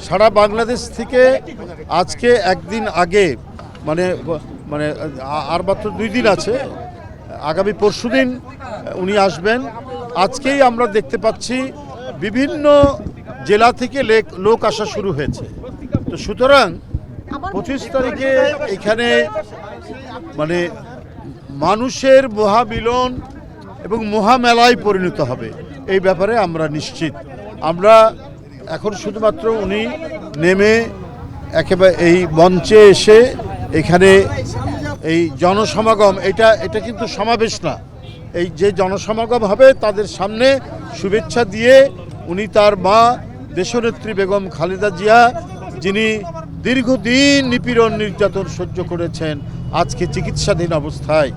সারা বাংলাদেশ থেকে আজকে একদিন আগে মানে মানে আর মাত্র 2 দিন আছে, আগামী পরশুদিন উনি আসবেন। আজকেই আমরা দেখতে পাচ্ছি বিভিন্ন জেলা থেকে লোক আসা শুরু হয়েছে। তো সুতরাং 25 তারিখে এখানে মানে মানুষের মহামিলন এবং মহামেলায় পরিণত হবে, এই ব্যাপারে আমরা নিশ্চিত। আমরা এখন শুধুমাত্র উনি নেমে একেবারে এই মঞ্চে এসে এখানে এই জনসমাগম, এটা কিন্তু সমাবেশ না, এই যে জনসমাগম হবে তাদের সামনে শুভেচ্ছা দিয়ে উনি তার মা দেশনেত্রী বেগম খালেদা জিয়া, যিনি দীর্ঘদিন নিপীড়ন নির্যাতন সহ্য করেছেন, আজকে চিকিৎসাধীন অবস্থায়,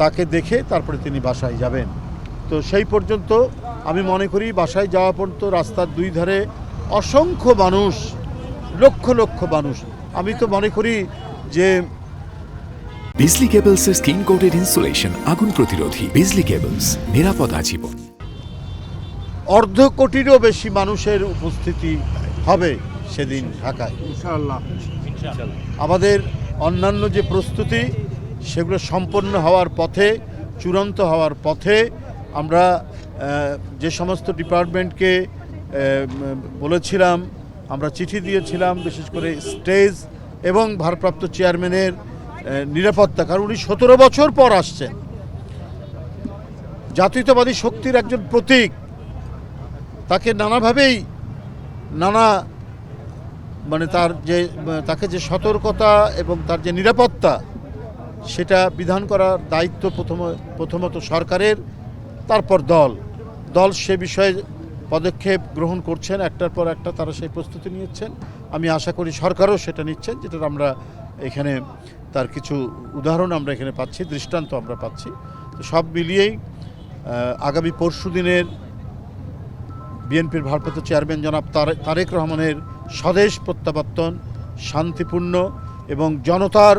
তাকে দেখে তারপরে তিনি বাসায় যাবেন। তো সেই পর্যন্ত আমি মনে করি বাসায় যাওয়া পর্যন্ত রাস্তার 2 ধারে অসংখ্য মানুষ, লক্ষ লক্ষ মানুষ। আমি তো মনে করি যে বিজলি কেবলসের স্কিন কোটেড ইনসুলেশন আগুন প্রতিরোধী। বিজলি কেবলস, নিরাপদ আজীবন। 1/2 কোটিরও বেশি মানুষের উপস্থিতি হবে সেদিন ঢাকায় ইনশাআল্লাহ। আমাদের অন্যান্য যে প্রস্তুতি সেগুলো সম্পন্ন হওয়ার পথে, চূড়ান্ত হওয়ার পথে। আমরা যে সমস্ত ডিপার্টমেন্টকে বলেছিলাম, আমরা চিঠি দিয়েছিলাম, বিশেষ করে স্টেজ এবং ভারপ্রাপ্ত চেয়ারম্যানের নিরাপত্তা, কারণ উনি 17 বছর পর আসছেন, জাতীয়তাবাদী শক্তির একজন প্রতীক। তাকে নানাভাবেই মানে তাকে যে সতর্কতা এবং তার যে নিরাপত্তা, সেটা বিধান করার দায়িত্ব প্রথমত সরকারের, তারপর দল সে বিষয়ে পদক্ষেপ গ্রহণ করছেন, একটার পর একটা তারা সেই প্রস্তুতি নিচ্ছেন। আমি আশা করি সরকারও সেটা নিচ্ছেন, যেটা আমরা এখানে তার কিছু উদাহরণ আমরা এখানে পাচ্ছি, দৃষ্টান্ত আমরা পাচ্ছি। তো সব মিলিয়েই আগামী পরশুদিনের বিএনপির ভারপ্রাপ্ত চেয়ারম্যান জনাব তারেক রহমানের স্বদেশ প্রত্যাবর্তন শান্তিপূর্ণ এবং জনতার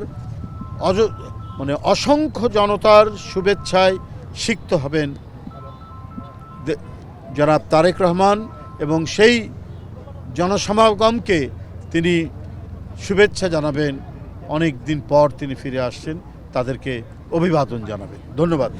অসংখ্য জনতার শুভেচ্ছায় সিক্ত হবেন জনাব তারেক রহমান, এবং সেই জনসমাগমকে তিনি শুভেচ্ছা জানাবেন। অনেক দিন পর তিনি ফিরে আসছেন, তাদেরকে অভিবাদন জানাবেন। ধন্যবাদ।